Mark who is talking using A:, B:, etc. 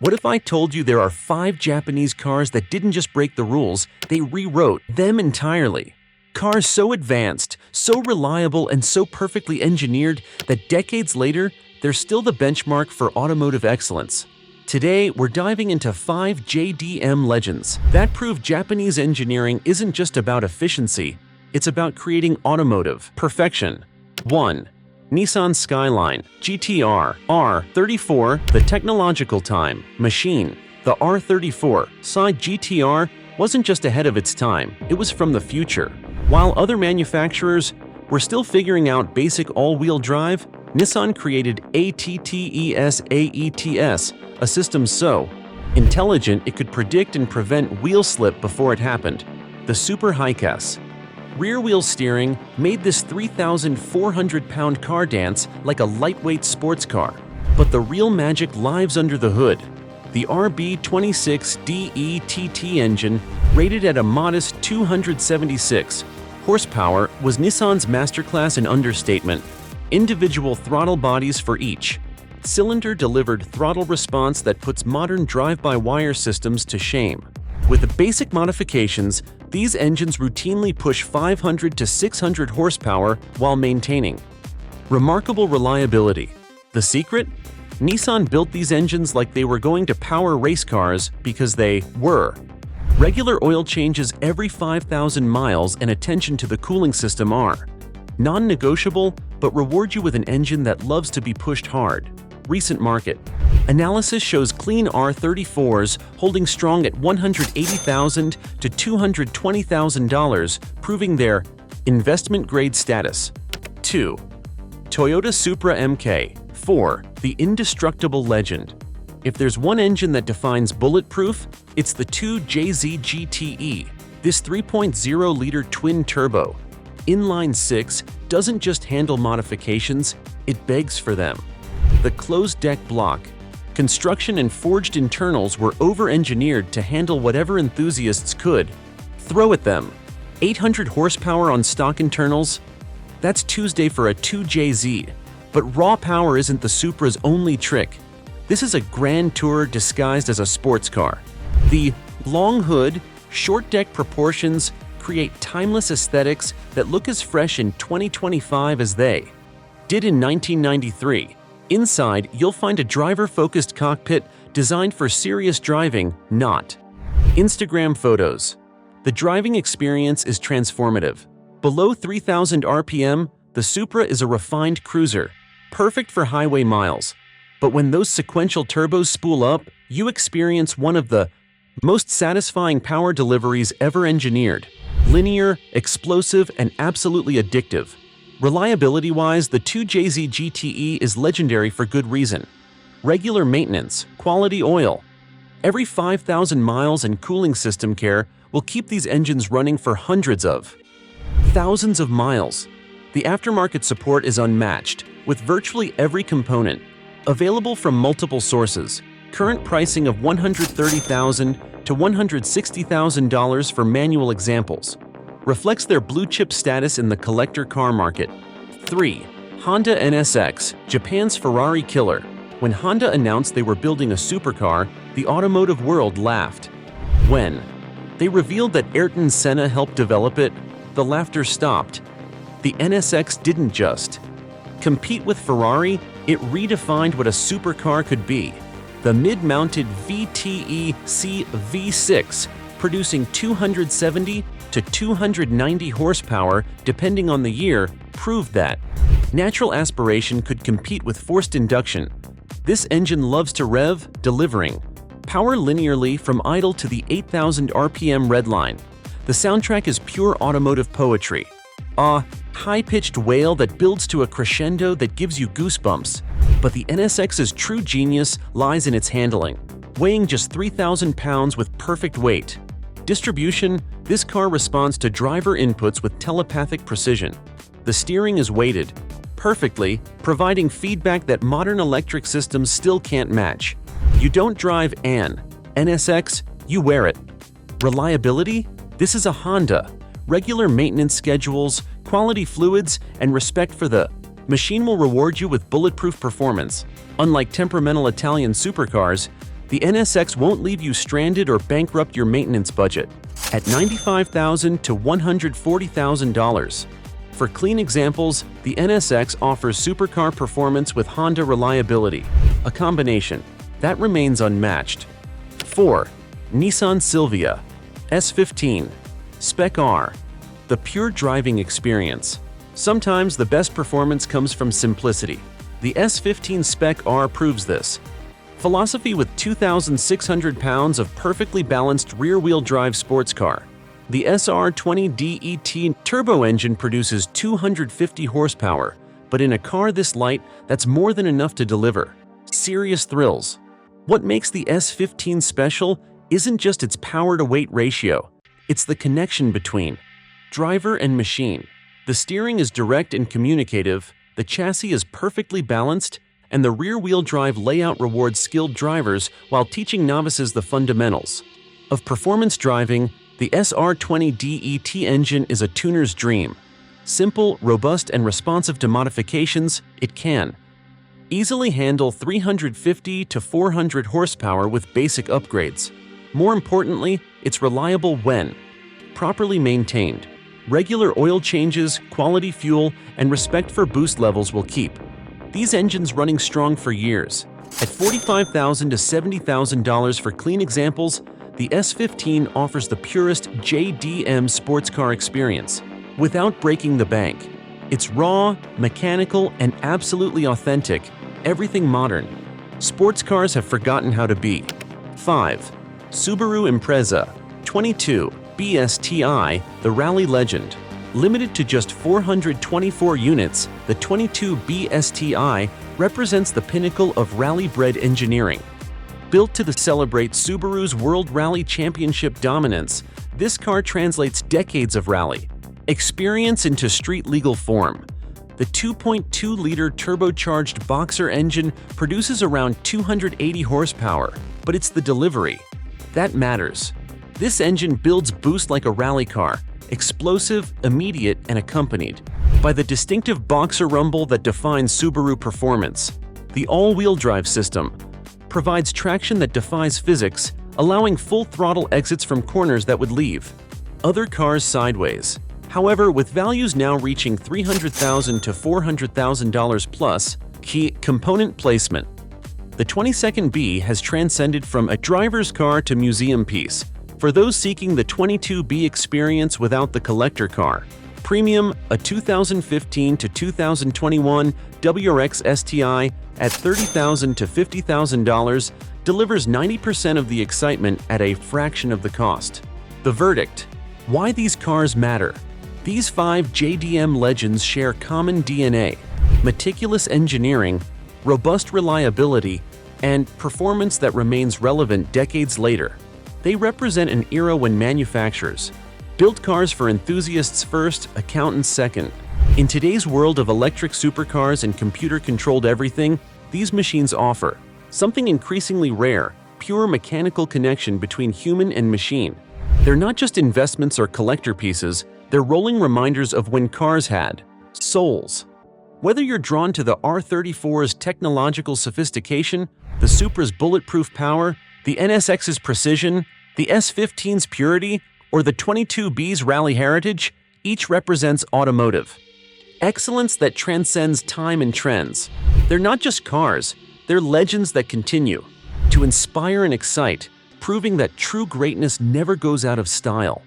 A: What if I told you there are 5 Japanese cars that didn't just break the rules, they rewrote them entirely? Cars so advanced, so reliable, and so perfectly engineered that decades later, they're still the benchmark for automotive excellence. Today, we're diving into 5 JDM legends that prove Japanese engineering isn't just about efficiency, it's about creating automotive perfection. 1. Nissan Skyline GT-R R34, the technological time machine. The R34 side GT-R wasn't just ahead of its time, it was from the future. While other manufacturers were still figuring out basic all-wheel drive, Nissan created ATTES, a system so intelligent it could predict and prevent wheel slip before it happened. The Super Hikas. Rear-wheel steering made this 3,400-pound car dance like a lightweight sports car. But the real magic lies under the hood. The RB26DETT engine, rated at a modest 276 horsepower, was Nissan's masterclass in understatement. Individual throttle bodies for each cylinder delivered throttle response that puts modern drive-by-wire systems to shame. With basic modifications, these engines routinely push 500 to 600 horsepower while maintaining remarkable reliability. The secret? Nissan built these engines like they were going to power race cars because they were. Regular oil changes every 5,000 miles and attention to the cooling system are non-negotiable, but reward you with an engine that loves to be pushed hard. Recent market analysis shows clean R34s holding strong at $180,000 to $220,000, proving their investment-grade status. 2. Toyota Supra MK4, the indestructible legend. If there's one engine that defines bulletproof, it's the 2JZ GTE. This 3.0-liter twin-turbo inline-six doesn't just handle modifications, it begs for them. The closed-deck block. Construction and forged internals were over-engineered to handle whatever enthusiasts could throw at them. 800 horsepower on stock internals? That's Tuesday for a 2JZ. But raw power isn't the Supra's only trick. This is a grand tour disguised as a sports car. The long hood, short deck proportions create timeless aesthetics that look as fresh in 2025 as they did in 1993. Inside, you'll find a driver-focused cockpit designed for serious driving, not Instagram photos. The driving experience is transformative. Below 3,000 RPM, the Supra is a refined cruiser, perfect for highway miles. But when those sequential turbos spool up, you experience one of the most satisfying power deliveries ever engineered. Linear, explosive, and absolutely addictive. Reliability-wise, the 2JZ GTE is legendary for good reason. Regular maintenance, quality oil. Every 5,000 miles and cooling system care will keep these engines running for hundreds of thousands of miles. The aftermarket support is unmatched, with virtually every component available from multiple sources. Current pricing of $130,000 to $160,000 for manual examples reflects their blue-chip status in the collector car market. 3. Honda NSX, Japan's Ferrari killer. When Honda announced they were building a supercar, the automotive world laughed. When they revealed that Ayrton Senna helped develop it, the laughter stopped. The NSX didn't just compete with Ferrari, it redefined what a supercar could be. The mid-mounted VTEC V6, producing 270 to 290 horsepower depending on the year, proved that natural aspiration could compete with forced induction. This engine loves to rev, delivering power linearly from idle to the 8,000 RPM redline. The soundtrack is pure automotive poetry. A high-pitched wail that builds to a crescendo that gives you goosebumps. But the NSX's true genius lies in its handling, weighing just 3,000 pounds with perfect weight. Distribution: this car responds to driver inputs with telepathic precision. The steering is weighted perfectly, providing feedback that modern electric systems still can't match. You don't drive an NSX, you wear it. Reliability: this is a Honda. Regular maintenance schedules, quality fluids, and respect for the machine will reward you with bulletproof performance. Unlike temperamental Italian supercars, the NSX won't leave you stranded or bankrupt your maintenance budget at $95,000 to $140,000. For clean examples, the NSX offers supercar performance with Honda reliability, a combination that remains unmatched. 4. Nissan Silvia S15 Spec R. The pure driving experience. Sometimes the best performance comes from simplicity. The S15 Spec R proves this. Philosophy with 2,600 pounds of perfectly balanced rear-wheel drive sports car. The SR20 turbo engine produces 250 horsepower, but in a car this light, that's more than enough to deliver serious thrills. What makes the S15 special isn't just its power-to-weight ratio, it's the connection between driver and machine. The steering is direct and communicative, the chassis is perfectly balanced, and the rear-wheel drive layout rewards skilled drivers while teaching novices the fundamentals of performance driving. The SR20 engine is a tuner's dream. Simple, robust, and responsive to modifications, it can easily handle 350 to 400 horsepower with basic upgrades. More importantly, it's reliable when properly maintained. Regular oil changes, quality fuel, and respect for boost levels will keep these engines running strong for years. At $45,000 to $70,000 for clean examples, the S15 offers the purest JDM sports car experience without breaking the bank. It's raw, mechanical, and absolutely authentic, everything modern sports cars have forgotten how to be. 5. Subaru Impreza 22 BSTI, the rally legend. Limited to just 424 units, the 22 BSTI represents the pinnacle of rally-bred engineering. Built to celebrate Subaru's World Rally Championship dominance, this car translates decades of rally experience into street-legal form. The 2.2-liter turbocharged Boxer engine produces around 280 horsepower, but it's the delivery that matters. This engine builds boost like a rally car, explosive, immediate, and accompanied by the distinctive Boxer rumble that defines Subaru performance. The all-wheel drive system provides traction that defies physics, allowing full throttle exits from corners that would leave other cars sideways. However, with values now reaching $300,000 to $400,000 plus, key component placement. The 22nd B has transcended from a driver's car to museum piece. For those seeking the 22B experience without the collector car, premium, a 2015 to 2021 WRX STI at $30,000 to $50,000 delivers 90% of the excitement at a fraction of the cost. The verdict: why these cars matter. These 5 JDM legends share common DNA: meticulous engineering, robust reliability, and performance that remains relevant decades later. They represent an era when manufacturers built cars for enthusiasts first, accountants second. In today's world of electric supercars and computer-controlled everything, these machines offer something increasingly rare: pure mechanical connection between human and machine. They're not just investments or collector pieces, they're rolling reminders of when cars had souls. Whether you're drawn to the R34's technological sophistication, the Supra's bulletproof power, the NSX's precision, the S15's purity, or the 22B's rally heritage, each represents automotive excellence that transcends time and trends. They're not just cars, they're legends that continue to inspire and excite, proving that true greatness never goes out of style.